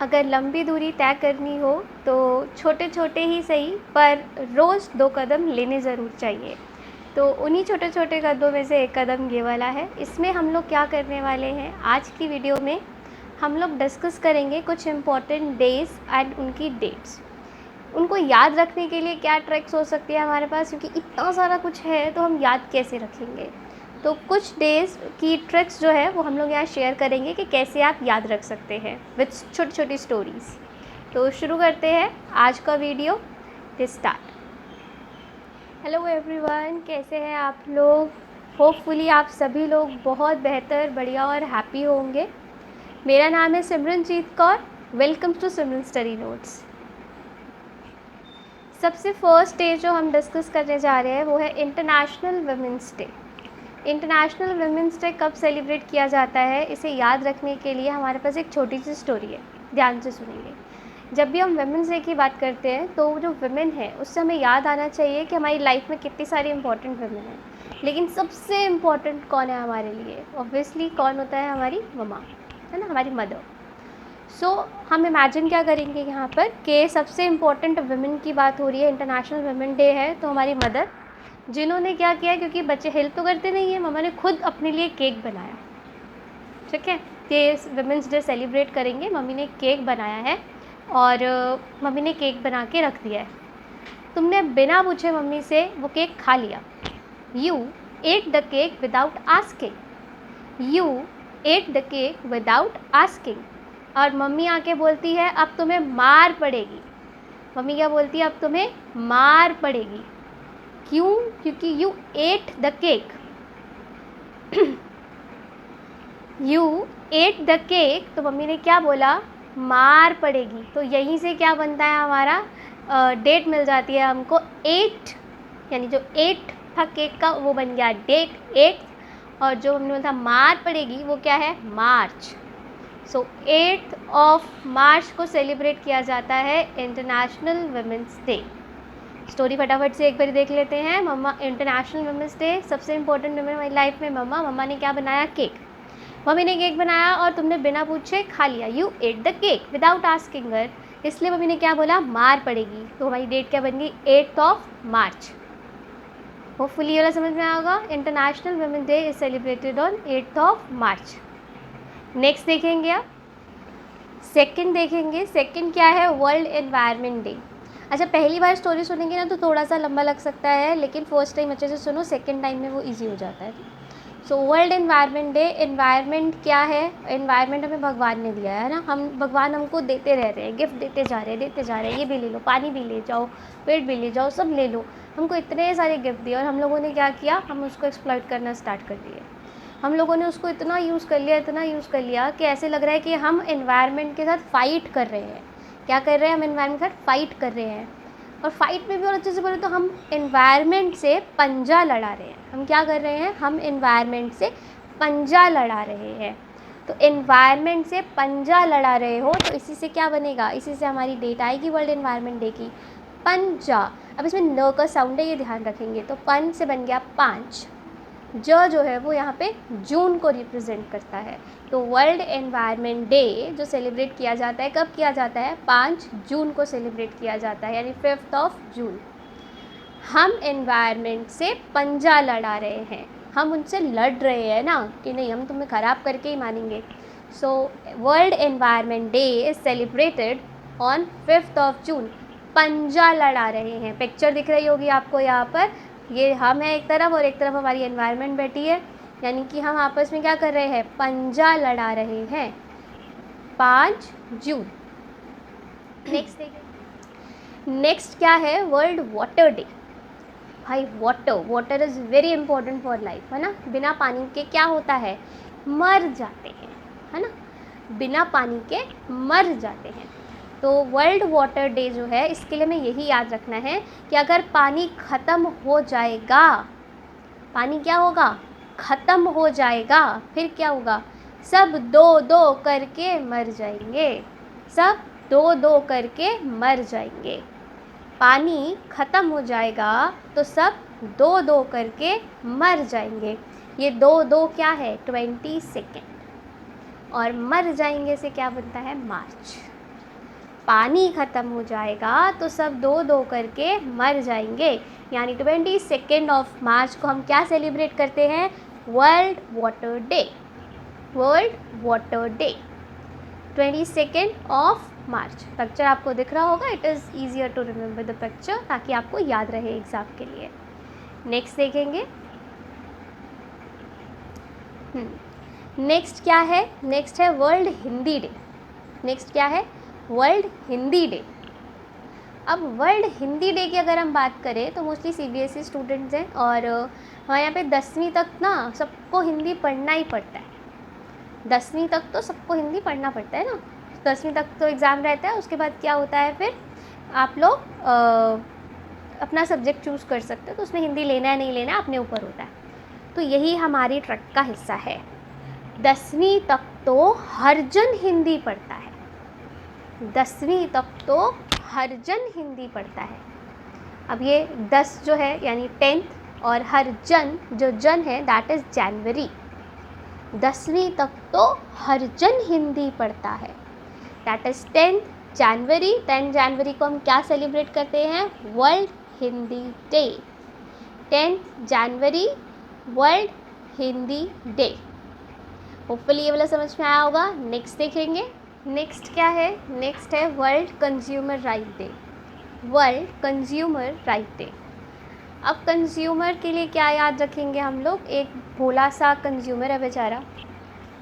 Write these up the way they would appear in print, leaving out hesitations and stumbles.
अगर लंबी दूरी तय करनी हो तो छोटे छोटे ही सही पर रोज़ 2 कदम लेने ज़रूर चाहिए। तो उन्हीं छोटे छोटे कदमों में से एक कदम ये वाला है। इसमें हम लोग क्या करने वाले हैं, आज की वीडियो में हम लोग डिस्कस करेंगे कुछ इम्पॉर्टेंट डेज़ एंड उनकी डेट्स। उनको याद रखने के लिए क्या ट्रिक्स हो सकती है हमारे पास, क्योंकि इतना सारा कुछ है तो हम याद कैसे रखेंगे। तो कुछ डेज़ की ट्रिक्स जो है वो हम लोग यहाँ शेयर करेंगे कि कैसे आप याद रख सकते हैं विद छोटी छोटी स्टोरीज़। तो शुरू करते हैं आज का वीडियो। स्टार्ट। हेलो एवरीवन, कैसे हैं आप लोग। होपफुली आप सभी लोग बहुत बेहतर, बढ़िया और हैप्पी होंगे। मेरा नाम है Simranjeet Kaur. Welcome to Simran study notes. सबसे फर्स्ट डे जो हम डिस्कस करने जा रहे हैं वो है international women's day. International women's day कब सेलिब्रेट किया जाता है, इसे याद रखने के लिए हमारे पास एक छोटी सी स्टोरी है, ध्यान से सुनिए। जब भी हम वुमेंस डे की बात करते हैं तो जो वुमेन है उससे हमें याद आना चाहिए कि हमारी लाइफ में कितनी सारी इंपॉर्टेंट वुमेन हैं, लेकिन सबसे इम्पॉर्टेंट कौन है हमारे लिए। ऑब्वियसली कौन होता है, हमारी मम्मा, है ना, हमारी मदर। हम इमेजिन क्या करेंगे यहाँ पर कि सबसे इम्पॉर्टेंट वुमेन की बात हो रही है, इंटरनेशनल वुमेन डे है, तो हमारी मदर, जिन्होंने क्या किया, क्योंकि बच्चे हेल्प तो करते नहीं हैं, मम्मा ने खुद अपने लिए केक बनाया। ठीक है, ये वुमेंस डे सेलिब्रेट करेंगे, मम्मी ने केक बनाया है और मम्मी ने केक बना के रख दिया है। तुमने बिना पूछे मम्मी से वो केक खा लिया। You at the cake without asking. You at the cake without asking. और मम्मी आके बोलती है अब तुम्हें मार पड़ेगी। मम्मी क्या बोलती है, अब तुम्हें मार पड़ेगी। क्यों? क्योंकि you at the cake. You at the cake, तो मम्मी ने क्या बोला, मार पड़ेगी। तो यहीं से क्या बनता है हमारा, डेट मिल जाती है हमको 8, यानी जो 8 था केक का वो बन गया डेट 8, और जो हमने बोला था मार पड़ेगी वो क्या है, मार्च। सो 8 मार्च को सेलिब्रेट किया जाता है इंटरनेशनल वुमेंस डे। स्टोरी फटाफट से एक बार देख लेते हैं। मम्मा, इंटरनेशनल वुमेंस डे, सबसे इंपॉर्टेंट वुमेन हमारी लाइफ में मम्मा ने क्या बनाया, केक। मम्मी ने केक बनाया और तुमने बिना पूछे खा लिया। You at the cake without asking हर, इसलिए मम्मी ने क्या बोला, मार पड़ेगी। तो हमारी डेट क्या बन गई, 8 मार्च। होपफुली ये वाला समझ में आया होगा। International women day is celebrated on 8 March. Next देखेंगे आप, सेकंड देखेंगे। सेकंड क्या है, वर्ल्ड एनवायरनमेंट डे। अच्छा, पहली बार स्टोरी सुनेंगे ना तो थोड़ा सा लंबा लग सकता है, लेकिन फर्स्ट टाइम अच्छे से सुनो, सेकंड टाइम में वो इजी हो जाता है। So world environment day. Environment क्या है, एनवायरनमेंट हमें भगवान ने दिया है ना, भगवान हमको देते रह रहे हैं, गिफ्ट देते जा रहे हैं, ये भी ले लो, पानी भी ले जाओ, पेड़ भी ले जाओ, सब ले लो। हमको इतने सारे गिफ्ट दिए और हम लोगों ने क्या किया, हम उसको एक्सप्लॉइट करना स्टार्ट कर दिए। हम लोगों ने उसको इतना यूज़ कर लिया कि ऐसे लग रहा है कि हम एनवायरनमेंट के साथ फ़ाइट कर रहे हैं। क्या कर रहे हैं, हम एनवायरनमेंट के साथ फ़ाइट कर रहे हैं। और फाइट में भी और अच्छे से बोले तो हम एनवायरनमेंट से पंजा लड़ा रहे हैं। हम क्या कर रहे हैं, हम एनवायरनमेंट से पंजा लड़ा रहे हैं। तो एनवायरनमेंट से पंजा लड़ा रहे हो तो इसी से क्या बनेगा, इसी से हमारी डेट आएगी वर्ल्ड एनवायरनमेंट डे की, पंजा। अब इसमें न का साउंड है, ये ध्यान रखेंगे। तो पन से बन गया 5, जो है वो यहाँ पे जून को रिप्रेजेंट करता है। तो वर्ल्ड एनवायरनमेंट डे जो सेलिब्रेट किया जाता है, कब किया जाता है, 5 जून को सेलिब्रेट किया जाता है, यानी 5 जून। हम एनवायरनमेंट से पंजा लड़ा रहे हैं, हम उनसे लड़ रहे हैं ना, कि नहीं हम तुम्हें ख़राब करके ही मानेंगे। So world environment day is celebrated on 5 जून। पंजा लड़ा रहे हैं, पिक्चर दिख रही होगी आपको यहाँ पर, ये हम है एक तरफ और एक तरफ हमारी एनवायरनमेंट बैठी है, यानी कि हम आपस में क्या कर रहे हैं, पंजा लड़ा रहे हैं। 5 जून। नेक्स्ट देखिए, नेक्स्ट क्या है, वर्ल्ड वाटर डे। भाई water is very important for life, है ना। बिना पानी के क्या होता है, मर जाते हैं, है ना, बिना पानी के मर जाते हैं। तो वर्ल्ड वाटर डे जो है, इसके लिए हमें यही याद रखना है कि अगर पानी ख़त्म हो जाएगा, पानी क्या होगा, ख़त्म हो जाएगा, फिर क्या होगा, सब 2-2 करके मर जाएंगे, सब 2-2 करके मर जाएंगे। पानी ख़त्म हो जाएगा तो सब 2-2 करके मर जाएंगे। ये 2-2 क्या है, 20 सेकेंड, और मर जाएंगे से क्या बनता है, मार्च। पानी ख़त्म हो जाएगा तो सब दो दो करके मर जाएंगे। यानी 22 मार्च को हम क्या सेलिब्रेट करते हैं? World water day. World water day 22 March. Picture आपको दिख रहा होगा, it is easier to remember the picture, ताकि आपको याद रहे एग्ज़ाम के लिए। नेक्स्ट देखेंगे। नेक्स्ट क्या है? नेक्स्ट है वर्ल्ड हिंदी डे। नेक्स्ट क्या है? World Hindi day. अब वर्ल्ड हिंदी डे की अगर हम बात करें तो मोस्टली CBSE स्टूडेंट्स हैं, और हमारे यहाँ पे 10वीं तक ना सबको हिंदी पढ़ना ही पड़ता है। 10वीं तक तो सबको हिंदी पढ़ना पड़ता है ना। 10वीं तक तो एग्ज़ाम रहता है, उसके बाद क्या होता है, फिर आप लोग अपना सब्जेक्ट चूज़ कर सकते हो, तो उसमें हिंदी लेना है नहीं लेना है अपने ऊपर होता है। तो यही हमारी ट्रक का हिस्सा है। 10वीं तक तो हर जन हिंदी पढ़ता है। 10वीं तक तो हर जन हिंदी पढ़ता है। अब ये 10 जो है यानी 10th, और हर जन जो जन है दैट इज़ जनवरी। 10वीं तक तो हर जन हिंदी पढ़ता है, दैट इज़ 10th जनवरी। 10 जनवरी को हम क्या सेलिब्रेट करते हैं? World Hindi day. 10 जनवरी वर्ल्ड हिंदी डे। होपफुली ये वाला समझ में आया होगा। नेक्स्ट देखेंगे। नेक्स्ट क्या है? नेक्स्ट है world consumer right day. World consumer right day. अब कंज्यूमर के लिए क्या याद रखेंगे हम लोग? एक भोला सा कंज्यूमर है बेचारा,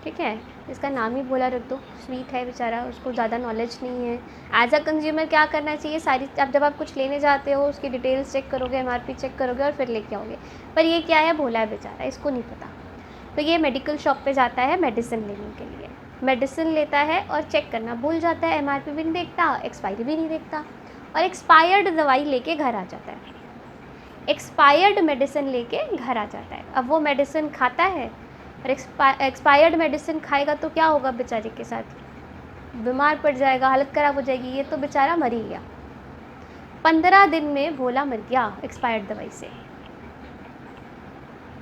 ठीक है, इसका नाम ही भोला रख दो, स्वीट है बेचारा, उसको ज़्यादा नॉलेज नहीं है। एज अ कंज्यूमर क्या करना चाहिए? सारी जब आप कुछ लेने जाते हो उसकी डिटेल्स चेक करोगे, MRP चेक करोगे और फिर लेके आओगे। पर ये क्या है? भोला है बेचारा, इसको नहीं पता। तो ये मेडिकल शॉप पे जाता है मेडिसिन लेने के लिए, मेडिसिन लेता है और चेक करना भूल जाता है, MRP भी नहीं देखता, एक्सपायरी भी नहीं देखता, और एक्सपायर्ड दवाई लेके घर आ जाता है। एक्सपायर्ड मेडिसिन लेके घर आ जाता है। अब वो मेडिसिन खाता है, और एक्सपायर्ड मेडिसिन खाएगा तो क्या होगा बेचारे के साथ? बीमार पड़ जाएगा, हालत ख़राब हो जाएगी। ये तो बेचारा मर ही गया। 15 दिन में भोला मर गया एक्सपायर्ड दवाई से।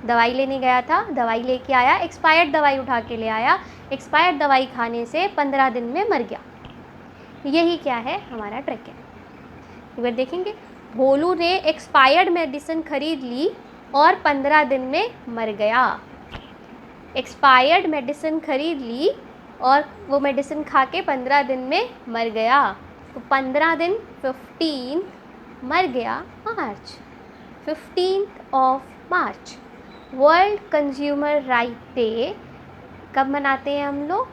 दवाई लेने गया था, दवाई लेके आया, एक्सपायर्ड दवाई उठा के ले आया, एक्सपायर्ड दवाई खाने से 15 दिन में मर गया। यही क्या है? हमारा ट्रिक है। एक बार देखेंगे। भोलू ने एक्सपायर्ड मेडिसिन खरीद ली और 15 दिन में मर गया। एक्सपायर्ड मेडिसिन खरीद ली और वो मेडिसिन खा के 15 दिन में मर गया। तो 15 दिन 15 मर गया मार्च। 15 मार्च वर्ल्ड कंज्यूमर राइट डे कब मनाते हैं हम लोग?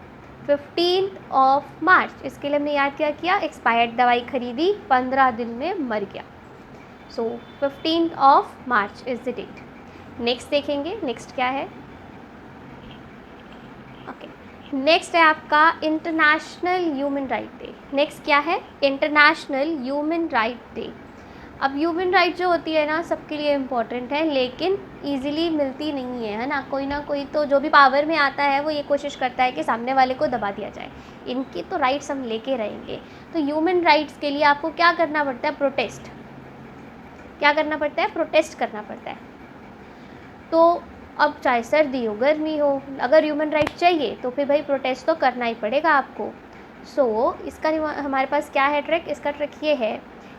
15 मार्च। इसके लिए हमने याद क्या किया? एक्सपायर्ड दवाई खरीदी, 15 दिन में मर गया। सो 15 मार्च इज़ द डेट। नेक्स्ट देखेंगे। नेक्स्ट क्या है? ओके, नेक्स्ट है आपका international human right day. Next क्या है? International human right day. अब ह्यूमन राइट जो होती है ना सबके लिए इम्पॉर्टेंट है, लेकिन ईजिली मिलती नहीं है ना। कोई ना कोई तो जो भी पावर में आता है वो ये कोशिश करता है कि सामने वाले को दबा दिया जाए। इनकी तो राइट्स हम लेके रहेंगे। तो ह्यूमन राइट्स के लिए आपको क्या करना पड़ता है? प्रोटेस्ट। क्या करना पड़ता है? प्रोटेस्ट करना पड़ता है। तो अब चाहे सर्दी हो गर्मी हो, अगर ह्यूमन राइट चाहिए तो फिर भाई प्रोटेस्ट तो करना ही पड़ेगा आपको। सो इसका हमारे पास क्या है ट्रिक? इसका ट्रिक ये है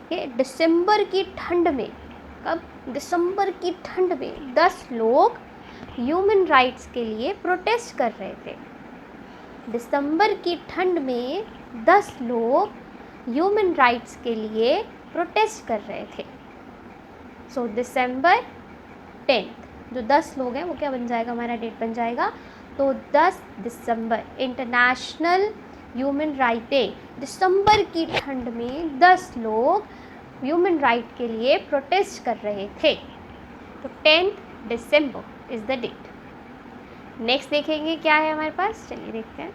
कि दिसंबर की ठंड में, कब? दिसंबर की ठंड में 10 लोग ह्यूमन राइट्स के लिए प्रोटेस्ट कर रहे थे। दिसंबर की ठंड में 10 लोग ह्यूमन राइट्स के लिए प्रोटेस्ट कर रहे थे। सो दिसंबर 10, जो 10 लोग हैं वो क्या बन जाएगा? हमारा डेट बन जाएगा। तो 10 दिसंबर इंटरनेशनल ह्यूमन राइट डे। दिसंबर की ठंड में 10 लोग ह्यूमन राइट के लिए प्रोटेस्ट कर रहे थे। तो 10 दिसंबर इज़ द डेट। नेक्स्ट देखेंगे क्या है हमारे पास। चलिए देखते हैं।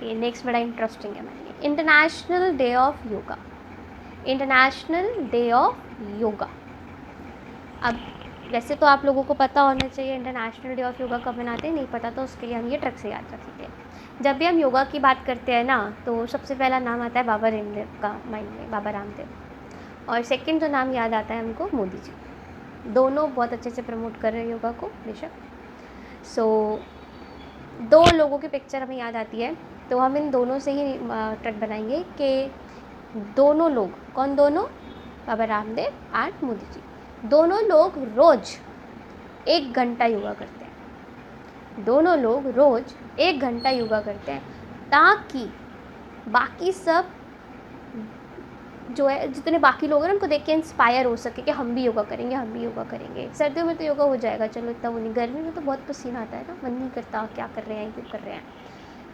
ये नेक्स्ट बड़ा इंटरेस्टिंग है हमारे लिए। International day of yoga. International day of yoga. अब वैसे तो आप लोगों को पता होना चाहिए इंटरनेशनल डे ऑफ योगा कब मनाते हैं, नहीं पता तो उसके लिए हम ये ट्रिक से याद रखेंगे। जब भी हम योगा की बात करते हैं ना तो सबसे पहला नाम आता है बाबा रामदेव का माइंड में, बाबा रामदेव। और सेकंड जो नाम याद आता है हमको, मोदी जी। दोनों बहुत अच्छे से प्रमोट कर रहे हैं योगा को बेशक। सो दो लोगों की पिक्चर हमें याद आती है, तो हम इन दोनों से ही ट्रैक बनाएंगे कि दोनों लोग, कौन दोनों? बाबा रामदेव एंड मोदी जी। दोनों लोग रोज़ 1 घंटा योगा करते हैं। दोनों लोग रोज़ 1 घंटा योगा करते हैं ताकि बाकी सब जो है, जितने बाकी लोग हैं उनको देख के इंस्पायर हो सके कि हम भी योगा करेंगे, हम भी योगा करेंगे। सर्दियों में तो योगा हो जाएगा, चलो इतना वो नहीं, गर्मी में तो बहुत पसीना आता है ना, मन नहीं करता क्या कर रहे हैं, क्यों कर रहे हैं।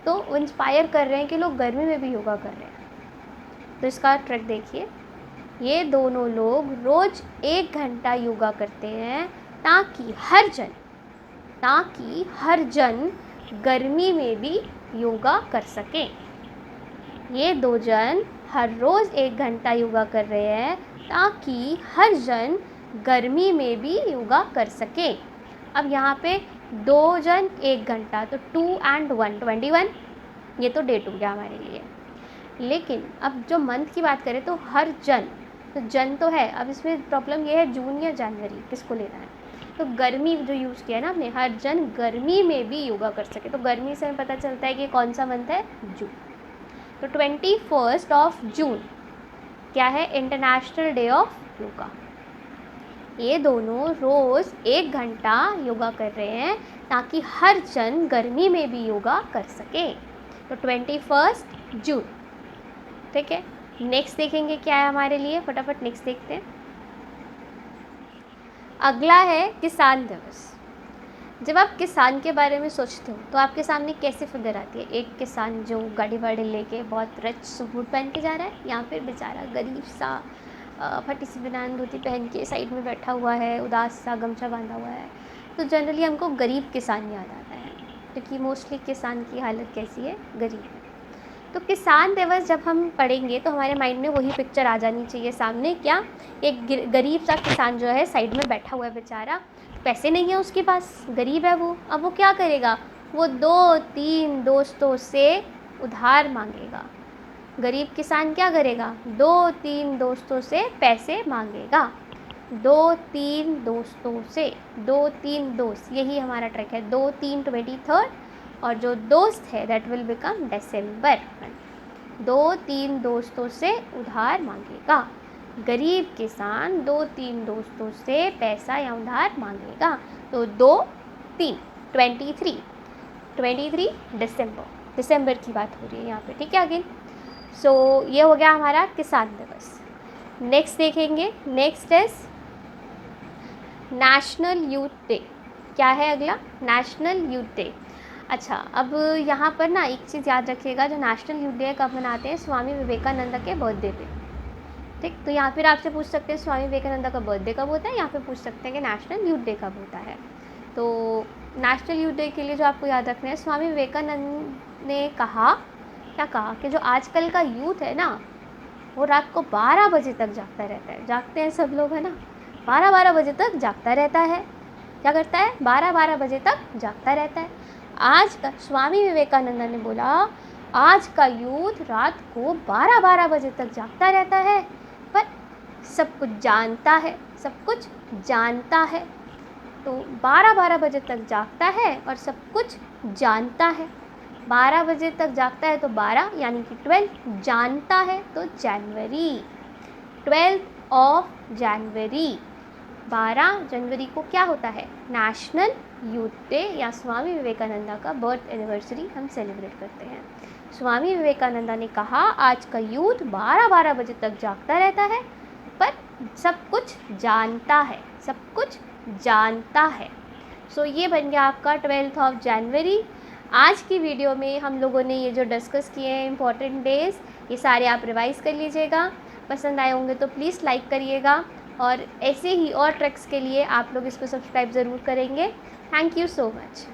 तो वो इंस्पायर कर रहे हैं कि लोग गर्मी में भी योगा कर रहे हैं। तो इसका ट्रिक देखिए, ये दोनों लोग रोज़ 1 घंटा योगा करते हैं ताकि हर जन गर्मी में भी योगा कर सकें। ये दो जन हर रोज़ 1 घंटा योगा कर रहे हैं ताकि हर जन गर्मी में भी योगा कर सके। अब यहाँ पे 2 जन 1 घंटा, तो 2 and 1 21, ये तो डेट हो गया हमारे लिए। लेकिन अब जो मंथ की बात करें तो हर जन, तो जन तो है, अब इसमें प्रॉब्लम ये है जून या जनवरी किसको लेना है। तो गर्मी जो यूज़ किया है ना हमने, हर जन गर्मी में भी योगा कर सके। तो गर्मी से हमें पता चलता है कि कौन सा मंथ है, जून। तो 21 जून क्या है, इंटरनेशनल डे ऑफ योगा। ये दोनों रोज़ 1 घंटा योगा कर रहे हैं ताकि हर जन गर्मी में भी योगा कर सके। तो 21 जून, ठीक है। नेक्स्ट देखेंगे क्या है हमारे लिए, फटाफट नेक्स्ट देखते हैं। अगला है किसान दिवस। जब आप किसान के बारे में सोचते हो तो आपके सामने कैसे फिगर आती है? एक किसान जो गाड़ी वाड़ी लेके बहुत रिच सूट पहन के जा रहा है, या फिर बेचारा गरीब सा फटी सी बनान धोती पहन के साइड में बैठा हुआ है, उदास सा गमछा बांधा हुआ है। तो जनरली हमको गरीब किसान याद आता है, क्योंकि मोस्टली किसान की हालत कैसी है, गरीब है। तो किसान दिवस जब हम पढ़ेंगे तो हमारे माइंड में वही पिक्चर आ जानी चाहिए सामने, क्या, एक गरीब सा किसान जो है साइड में बैठा हुआ है बेचारा, पैसे नहीं है उसके पास, गरीब है वो। अब वो क्या करेगा, वो 2-3 दोस्तों से उधार मांगेगा। गरीब किसान क्या करेगा, 2-3 दोस्तों से पैसे मांगेगा। 2-3 दोस्तों से, 2-3 दोस्त, यही हमारा ट्रिक है। 2-3 23, और जो दोस्त है दैट विल बिकम डिसम्बर। 2-3 दोस्तों से उधार मांगेगा। गरीब किसान 2-3 दोस्तों से पैसा या उधार मांगेगा। तो 2-3 23 दिसंबर की बात हो रही है यहाँ पे, ठीक है अगेन। सो ये हो गया हमारा किसान दिवस। नेक्स्ट देखेंगे, next is national youth day. क्या है अगला, नेशनल यूथ डे। अच्छा, अब यहाँ पर ना एक चीज़ याद रखिएगा, जो नेशनल यूथ डे कब मनाते हैं, स्वामी विवेकानंद के बर्थडे पे, ठीक। तो यहाँ फिर आपसे पूछ सकते हैं स्वामी विवेकानंद का बर्थडे कब होता है, यहाँ पे पूछ सकते हैं कि नेशनल यूथ डे कब होता है। तो नेशनल यूथ डे के लिए जो आपको याद रखना है, स्वामी विवेकानंद ने कहा, क्या कहा, कि जो आजकल का यूथ है ना, वो रात को 12 बजे तक जागता रहता है। जागते हैं सब लोग, है ना, 12-12 बजे तक जागता रहता है। क्या करता है, 12-12 बजे तक जागता रहता है। आज का स्वामी विवेकानंद ने बोला, आज का यूथ रात को 12-12 बजे तक जागता रहता है, पर सब कुछ जानता है। तो 12-12 बजे तक जागता है और सब कुछ जानता है। 12 बजे तक जागता है तो 12 यानी कि 12, जानता है तो जनवरी, 12 जनवरी। 12 जनवरी को क्या होता है, नेशनल यूथ डे, या स्वामी विवेकानंद का बर्थ एनिवर्सरी हम सेलिब्रेट करते हैं। स्वामी विवेकानंद ने कहा, आज का यूथ 12-12 बजे तक जागता रहता है, पर सब कुछ जानता है। सो ये बन गया आपका 12 जनवरी। आज की वीडियो में हम लोगों ने ये जो डिस्कस किए हैं इंपॉर्टेंट डेज़, ये सारे आप रिवाइज़ कर लीजिएगा। पसंद आए होंगे तो प्लीज़ लाइक करिएगा, और ऐसे ही और ट्रिक्स के लिए आप लोग इसको सब्सक्राइब ज़रूर करेंगे। Thank you so much.